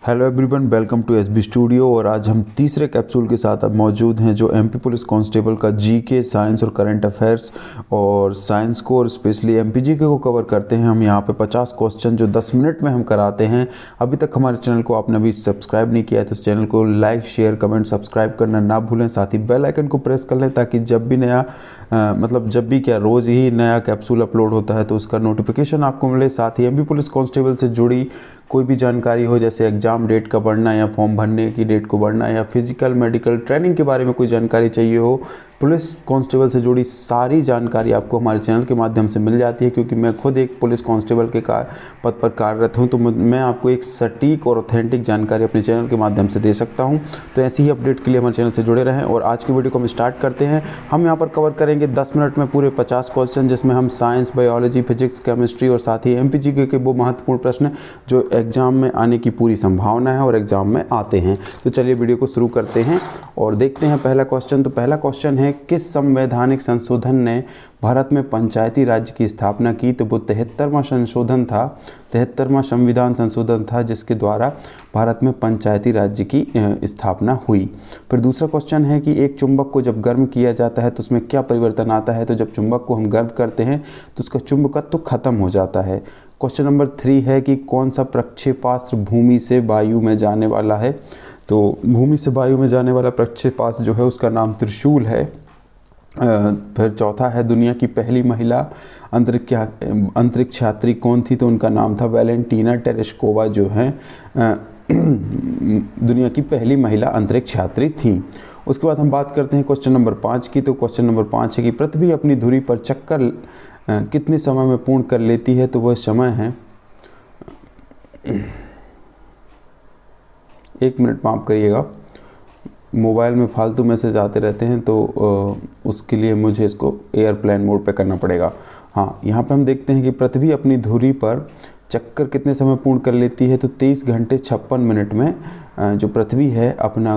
Hello everyone, welcome to SB studio. और आज हम तीसरे कैप्सूल के साथ अब मौजूद हैं जो एमपी पुलिस कांस्टेबल का जीके, साइंस और करंट अफेयर्स और साइंस को और स्पेशली एमपी जीके को कवर करते हैं। हम यहाँ पे 50 क्वेश्चन जो 10 मिनट में हम कराते हैं। अभी तक हमारे चैनल को आपने अभी सब्सक्राइब नहीं किया है तो इस चैनल को लाइक, शेयर, कमेंट, सब्सक्राइब करना ना भूलें। साथ ही बेल आइकन को प्रेस कर लें ताकि जब भी नया रोज़ ही नया कैप्सूल अपलोड होता है तो उसका नोटिफिकेशन आपको मिले। साथ ही एमपी पुलिस कांस्टेबल से जुड़ी कोई भी जानकारी हो, जैसे एग्ज़ाम डेट का बढ़ना या फॉर्म भरने की डेट को बढ़ना या फिजिकल मेडिकल ट्रेनिंग के बारे में कोई जानकारी चाहिए हो, पुलिस कांस्टेबल से जुड़ी सारी जानकारी आपको हमारे चैनल के माध्यम से मिल जाती है। क्योंकि मैं खुद एक पुलिस कांस्टेबल के पद पर कार्यरत हूं, तो मैं आपको एक सटीक और ऑथेंटिक जानकारी अपने चैनल के माध्यम से दे सकता हूं। तो ऐसी ही अपडेट के लिए हमारे चैनल से जुड़े रहें। और आज की वीडियो को हम स्टार्ट करते हैं। हम यहाँ पर कवर करेंगे 10 मिनट में पूरे 50 क्वेश्चन, जिसमें हम साइंस, बायोलॉजी, फिजिक्स, केमिस्ट्री और साथ ही एमपीजीके के वो महत्वपूर्ण प्रश्न जो एग्जाम में आने की पूरी संभावना है और एग्जाम में आते हैं। तो चलिए वीडियो को शुरू करते हैं और देखते हैं पहला क्वेश्चन। तो पहला क्वेश्चन है, किस संवैधानिक संशोधन ने भारत में पंचायती राज्य की स्थापना की? तो वो 73वां संशोधन था, 73वां संविधान संशोधन था जिसके द्वारा भारत में पंचायती राज्य की स्थापना हुई। फिर दूसरा क्वेश्चन है कि एक चुंबक को जब गर्म किया जाता है तो उसमें क्या परिवर्तन आता है? तो जब चुंबक को हम गर्म करते हैं तो उसका चुंबकत्व खत्म हो जाता है। क्वेश्चन नंबर 3 है कि कौन सा प्रक्षेपास्त्र भूमि से वायु में जाने वाला है? तो भूमि से वायु में जाने वाला प्रक्षेपास्त्र जो है उसका नाम त्रिशूल है। फिर चौथा है, दुनिया की पहली महिला अंतरिक्ष यात्री कौन थी? तो उनका नाम था वैलेंटीना टेरेस्कोवा, जो है दुनिया की पहली महिला अंतरिक्ष यात्री थी। उसके बाद हम बात करते हैं क्वेश्चन नंबर 5 की। तो क्वेश्चन नंबर 5 है कि पृथ्वी अपनी धुरी पर चक्कर कितने समय में पूर्ण कर लेती है? तो वह समय है, 1 मिनट माफ़ करिएगा, मोबाइल में फालतू मैसेज आते रहते हैं तो उसके लिए मुझे इसको एयरप्लेन मोड पे करना पड़ेगा। हाँ, यहाँ पे हम देखते हैं कि पृथ्वी अपनी धुरी पर चक्कर कितने समय पूर्ण कर लेती है? तो 23 घंटे 56 मिनट में जो पृथ्वी है अपना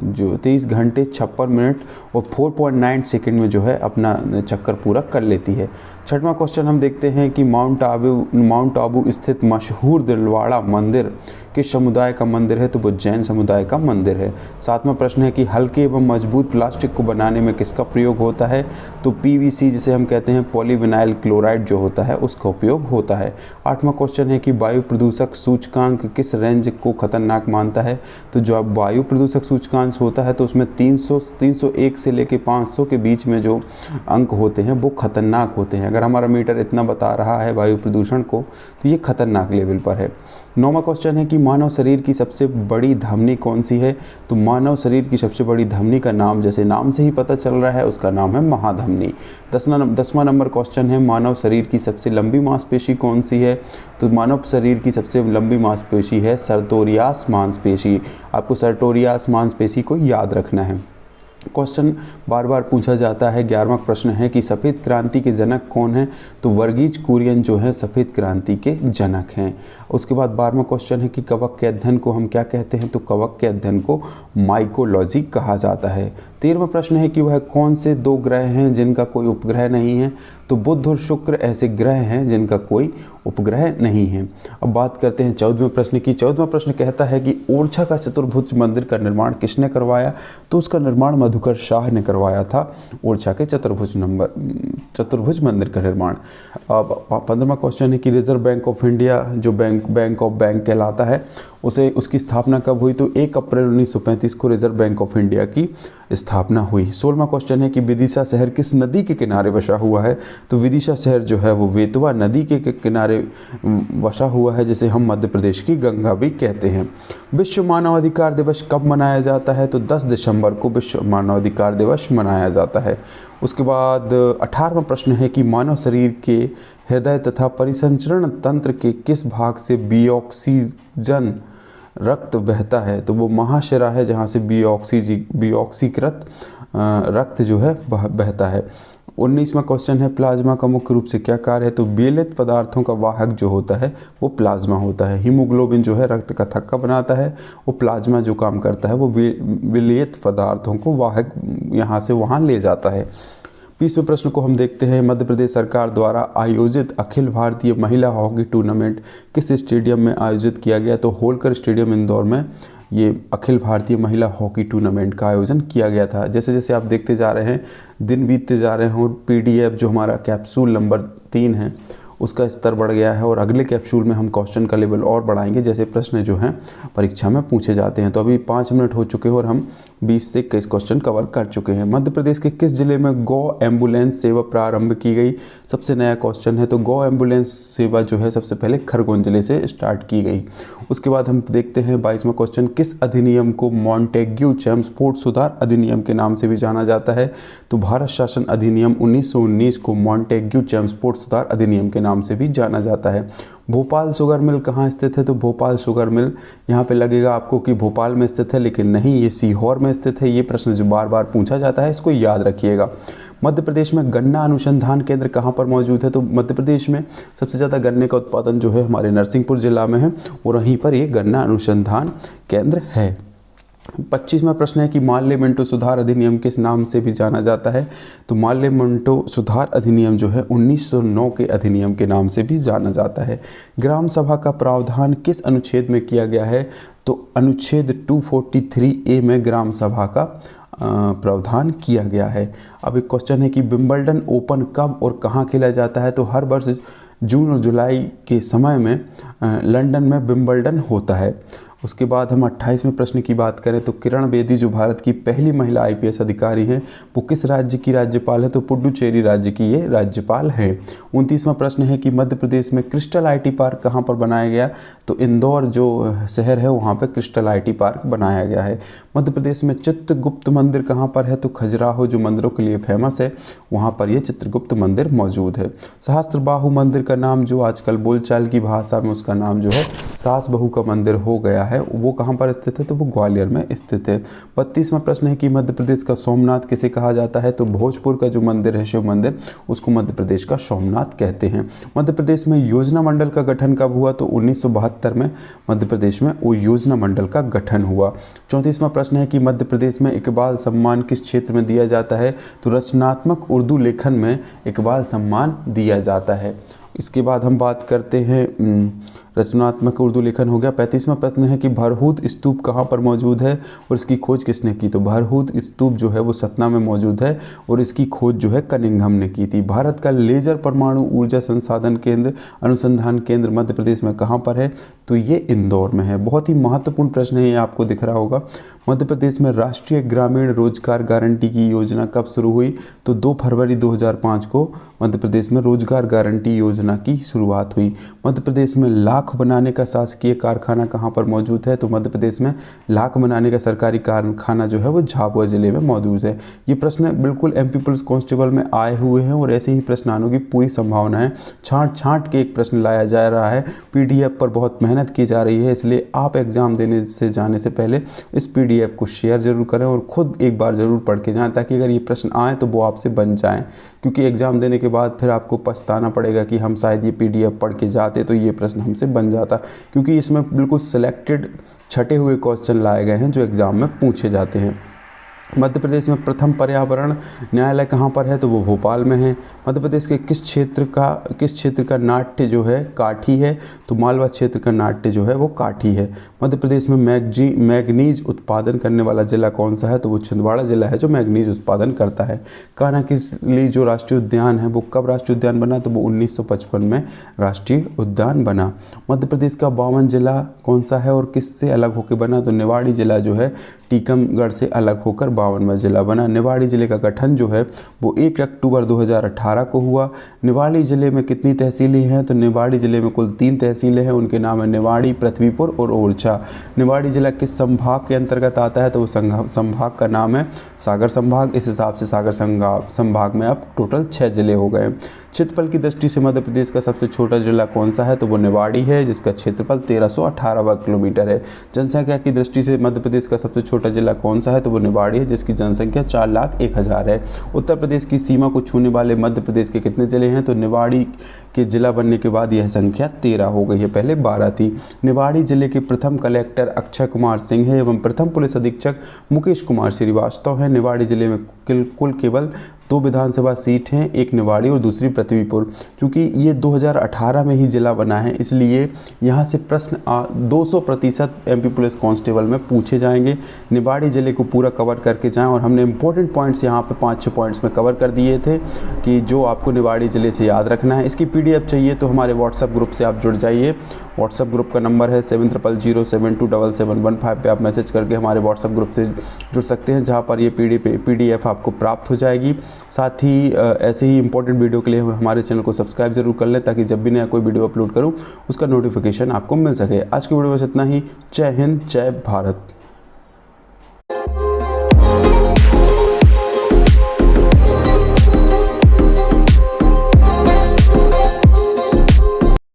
जो 23 घंटे 56 मिनट और 4.9 सेकंड में जो है अपना चक्कर पूरा कर लेती है। छठवां क्वेश्चन हम देखते हैं कि माउंट आबू स्थित मशहूर दिलवाड़ा मंदिर किस समुदाय का मंदिर है? तो वो जैन समुदाय का मंदिर है। सातवां प्रश्न है कि हल्के एवं मजबूत प्लास्टिक को बनाने में किसका प्रयोग होता है? तो पीवीसी, जिसे हम कहते हैं पॉलीविनाइल क्लोराइड जो होता है, उसका उपयोग होता है। आठवां क्वेश्चन है कि वायु प्रदूषक सूचकांक किस रेंज को खतरनाक मानता है? तो जो वायु प्रदूषक सूचकांक होता है तो उसमें 301 से लेके 500 के बीच में जो अंक होते हैं वो खतरनाक होते हैं। अगर हमारा मीटर इतना बता रहा है वायु प्रदूषण को तो ये खतरनाक लेवल पर है। 9वां क्वेश्चन है कि मानव शरीर की सबसे बड़ी धमनी कौन सी है? तो मानव शरीर की सबसे बड़ी धमनी का नाम, जैसे नाम से ही पता चल रहा है, उसका नाम है महाधमनी। 10वां नंबर क्वेश्चन है, मानव शरीर की सबसे लंबी मांसपेशी कौन सी है? तो मानव शरीर की सबसे लंबी मांसपेशी है सर्टोरियस मांसपेशी। आपको सर्टोरियस मांसपेशी को याद रखना है। क्वेश्चन बार बार पूछा जाता है। 11वां प्रश्न है कि सफ़ेद क्रांति के जनक कौन है? तो वर्गीज कुरियन जो है सफ़ेद क्रांति के जनक हैं। उसके बाद 12वां क्वेश्चन है कि कवक के अध्ययन को हम क्या कहते हैं? तो कवक के अध्ययन को माइकोलॉजी कहा जाता है। 13वां प्रश्न है कि वह कौन से 2 ग्रह हैं जिनका कोई उपग्रह नहीं है? तो बुध और शुक्र ऐसे ग्रह हैं जिनका कोई उपग्रह नहीं है। अब बात करते हैं 14वें प्रश्न की। 14वां प्रश्न कहता है कि ओरछा का चतुर्भुज मंदिर का निर्माण किसने करवाया? तो उसका निर्माण मधुकर शाह ने करवाया था, ओरछा के चतुर्भुज मंदिर का निर्माण। अब 15वां क्वेश्चन है कि रिजर्व बैंक ऑफ इंडिया जो बैंक ऑफ बैंक कहलाता है उसकी स्थापना कब हुई? तो 1 अप्रैल 1935 को रिजर्व बैंक ऑफ इंडिया की स्थापना हुई। 16वां क्वेश्चन है कि विदिशा शहर किस नदी के किनारे बसा हुआ है? तो विदिशा शहर जो है वो बेतवा नदी के किनारे बसा हुआ है, जिसे हम मध्य प्रदेश की गंगा भी कहते हैं। विश्व मानवाधिकार दिवस कब मनाया जाता है? तो 10 दिसंबर को विश्व मानवाधिकार दिवस मनाया जाता है। उसके बाद 18वां प्रश्न है कि मानव शरीर के हृदय तथा परिसंचरण तंत्र के किस भाग से बीऑक्सीजन रक्त बहता है? तो वो महाशिरा है जहाँ से बीऑक्सीकृत रक्त जो है बहता है। 19वां क्वेश्चन है प्लाज्मा का मुख्य रूप से क्या कार्य है? तो विलेत पदार्थों का वाहक जो होता है वो प्लाज्मा होता है। हीमोग्लोबिन जो है रक्त का थक्का बनाता है, वो प्लाज्मा जो काम करता है वो विलेत पदार्थों को वाहक यहाँ से वहाँ ले जाता है। 20वें प्रश्न को हम देखते हैं, मध्य प्रदेश सरकार द्वारा आयोजित अखिल भारतीय महिला हॉकी टूर्नामेंट किस स्टेडियम में आयोजित किया गया? तो होलकर स्टेडियम इंदौर में ये अखिल भारतीय महिला हॉकी टूर्नामेंट का आयोजन किया गया था। जैसे जैसे आप देखते जा रहे हैं, दिन बीतते जा रहे हैं और PDF जो हमारा कैप्सूल नंबर 3 है उसका स्तर बढ़ गया है और अगले कैप्सूल में हम क्वेश्चन का लेवल और बढ़ाएंगे, जैसे प्रश्न जो हैं परीक्षा में पूछे जाते हैं। तो अभी 5 मिनट हो चुके हैं और हम 20 से 21 क्वेश्चन कवर कर चुके हैं। मध्य प्रदेश के किस जिले में गौ एम्बुलेंस सेवा प्रारंभ की गई? सबसे नया क्वेश्चन है। तो गौ एम्बुलेंस सेवा जो है सबसे पहले खरगोन जिले से स्टार्ट की गई। उसके बाद हम देखते हैं 22वां क्वेश्चन, किस अधिनियम को मॉन्टेग्यू चेम्सफोर्ड सुधार अधिनियम के नाम से भी जाना जाता है? तो भारत शासन अधिनियम 1919 को मॉन्टेग्यू चेम्सफोर्ड सुधार अधिनियम के नाम से भी जाना जाता है। भोपाल शुगर मिल कहाँ स्थित है? तो भोपाल शुगर मिल यहाँ पे लगेगा आपको कि भोपाल में स्थित है, लेकिन नहीं, ये सीहोर में स्थित है। ये प्रश्न जो बार बार पूछा जाता है, इसको याद रखिएगा। मध्य प्रदेश में गन्ना अनुसंधान केंद्र कहाँ पर मौजूद है? तो मध्य प्रदेश में सबसे ज़्यादा गन्ने का उत्पादन जो है हमारे नरसिंहपुर जिला में है और वहीं पर ये गन्ना अनुसंधान केंद्र है। 25वां प्रश्न है कि माल्य मिंटो सुधार अधिनियम किस नाम से भी जाना जाता है? तो माल्य मिंटो सुधार अधिनियम जो है 1909 के अधिनियम के नाम से भी जाना जाता है। ग्राम सभा का प्रावधान किस अनुच्छेद में किया गया है? तो अनुच्छेद 243A में ग्राम सभा का प्रावधान किया गया है। अब एक क्वेश्चन है कि विंबलडन ओपन कब और कहाँ खेला जाता है? तो हर वर्ष जून और जुलाई के समय में लंदन में विंबलडन होता है। उसके बाद हम 28वें प्रश्न की बात करें तो किरण बेदी जो भारत की पहली महिला IPS अधिकारी हैं वो किस राज्य की राज्यपाल है? तो पुडुचेरी राज्य की ये राज्यपाल हैं। 29वां प्रश्न है कि मध्य प्रदेश में क्रिस्टल IT पार्क कहाँ पर बनाया गया? तो इंदौर जो शहर है वहाँ पर क्रिस्टल IT पार्क बनाया गया है। मध्य प्रदेश में चित्रगुप्त मंदिर कहाँ पर है? तो खजुराहो जो मंदिरों के लिए फेमस है वहाँ पर ये चित्रगुप्त मंदिर मौजूद है। सहस्त्रबाहु मंदिर का नाम जो आजकल बोलचाल की भाषा में उसका नाम जो है सास बहू का मंदिर हो गया है, वो कहाँ पर स्थित है? तो वो ग्वालियर में स्थित है। 32वां प्रश्न है कि मध्य प्रदेश का सोमनाथ किसे कहा जाता है? तो भोजपुर का जो मंदिर है शिव मंदिर उसको मध्य प्रदेश का सोमनाथ कहते हैं। मध्य प्रदेश में योजना मंडल का गठन कब हुआ? तो 1972 में मध्य प्रदेश में वो योजना मंडल का गठन हुआ। 34वां प्रश्न है कि मध्य प्रदेश में इकबाल सम्मान किस क्षेत्र में दिया जाता है? तो रचनात्मक उर्दू लेखन में इकबाल सम्मान दिया जाता है। इसके बाद हम बात करते हैं रचनात्मक उर्दू लेखन हो गया। 35वां प्रश्न है कि भरहूत स्तूप कहाँ पर मौजूद है और इसकी खोज किसने की? तो भरहूत स्तूप जो है वो सतना में मौजूद है और इसकी खोज जो है कनिंघम ने की थी। भारत का लेजर परमाणु ऊर्जा संसाधन केंद्र अनुसंधान केंद्र मध्य प्रदेश में कहाँ पर है? तो ये इंदौर में है। बहुत ही महत्वपूर्ण प्रश्न है, ये आपको दिख रहा होगा। मध्य प्रदेश में राष्ट्रीय ग्रामीण रोजगार गारंटी की योजना कब शुरू हुई? तो 2 फरवरी 2005 को मध्य प्रदेश में रोजगार गारंटी योजना की शुरुआत हुई। मध्य प्रदेश में लाख बनाने का शासकीय कारखाना कहाँ पर मौजूद है? तो मध्य प्रदेश में लाख बनाने का सरकारी कारखाना जो है वो झाबुआ जिले में मौजूद है। ये प्रश्न बिल्कुल MP पुलिस कांस्टेबल में आए हुए हैं और ऐसे ही प्रश्न आने की पूरी संभावना है। छांट के एक प्रश्न लाया जा रहा है, PDF पर बहुत मेहनत की जा रही है, इसलिए आप एग्जाम देने से जाने से पहले इस PDF को शेयर जरूर करें और खुद एक बार ज़रूर पढ़ के जाएं ताकि अगर ये प्रश्न आए तो वो आपसे बन जाएं, क्योंकि एग्ज़ाम देने के बाद फिर आपको पछताना पड़ेगा कि हम शायद ये PDF पढ़ के जाते तो ये प्रश्न हमसे बन जाता, क्योंकि इसमें बिल्कुल सिलेक्टेड छटे हुए क्वेश्चन लाए गए हैं जो एग्ज़ाम में पूछे जाते हैं। मध्य प्रदेश में प्रथम पर्यावरण न्यायालय कहाँ पर है? तो वो भोपाल में है। मध्य प्रदेश के किस क्षेत्र का नाट्य जो है काठी है? तो मालवा क्षेत्र का नाट्य जो है वो काठी है। मध्य प्रदेश में मैग्नीज उत्पादन करने वाला जिला कौन सा है? तो वो छिंदवाड़ा जिला है जो मैग्नीज उत्पादन करता है। कान्हा-किसली जो राष्ट्रीय उद्यान है वो कब राष्ट्रीय उद्यान बना? तो वो 1955 में राष्ट्रीय उद्यान बना। मध्य प्रदेश का 52 जिला कौन सा है और किससे अलग होकर बना? तो निवाड़ी जिला जो है टीकमगढ़ से अलग होकर 52वां जिला बना। निवाड़ी जिले का गठन जो है वो 1 अक्टूबर 2018 को हुआ। निवाड़ी जिले में कितनी तहसीलें हैं? तो निवाड़ी जिले में कुल 3 तहसीलें हैं, उनके नाम है निवाड़ी, पृथ्वीपुर और ओरछा। निवाड़ी जिला किस संभाग के अंतर्गत आता है? तो वो संभाग का नाम है सागर संभाग। इस हिसाब से सागर संभाग में अब टोटल 6 जिले हो गए। क्षेत्रफल की दृष्टि से मध्य प्रदेश का सबसे छोटा जिला कौन सा है? तो वो निवाड़ी है जिसका क्षेत्रफल 1318 वर्ग किलोमीटर है। जनसंख्या की दृष्टि से मध्य प्रदेश का सबसे छोटा जिला कौन सा है? तो वो निवाड़ी है जिसकी जनसंख्या 4,01,000 है। उत्तर प्रदेश की सीमा को छूने वाले मध्य प्रदेश के कितने जिले हैं? तो निवाड़ी के जिला बनने के बाद यह संख्या 13 हो गई है, पहले 12 थी। निवाड़ी जिले के प्रथम कलेक्टर अक्षय कुमार सिंह है एवं प्रथम पुलिस अधीक्षक मुकेश कुमार श्रीवास्तव हैं। निवाड़ी जिले में कुल केवल 2 विधानसभा सीट हैं, एक निवाड़ी और दूसरी पृथ्वीपुर। चूँकि ये 2018 में ही ज़िला बना है, इसलिए यहाँ से प्रश्न 200% एमपी पुलिस कांस्टेबल में पूछे जाएंगे। निवाड़ी ज़िले को पूरा कवर करके जाएं, और हमने इंपॉर्टेंट पॉइंट्स यहाँ पे 5-6 पॉइंट्स में कवर कर दिए थे कि जो आपको निवाड़ी ज़िले से याद रखना है। इसकी PDF चाहिए तो हमारे व्हाट्सएप ग्रुप से आप जुड़ जाइए। व्हाट्सएप ग्रुप का नंबर है 7007277715 पे आप मैसेज करके हमारे व्हाट्सएप ग्रुप से जुड़ सकते हैं, जहाँ पर ये PDF आपको प्राप्त हो जाएगी। साथ ही ऐसे ही इंपॉर्टेंट वीडियो के लिए हमारे चैनल को सब्सक्राइब जरूर कर लें, ताकि जब भी नया कोई वीडियो अपलोड करूँ उसका नोटिफिकेशन आपको मिल सके। आज की वीडियो में इतना ही। जय हिंद, जय भारत।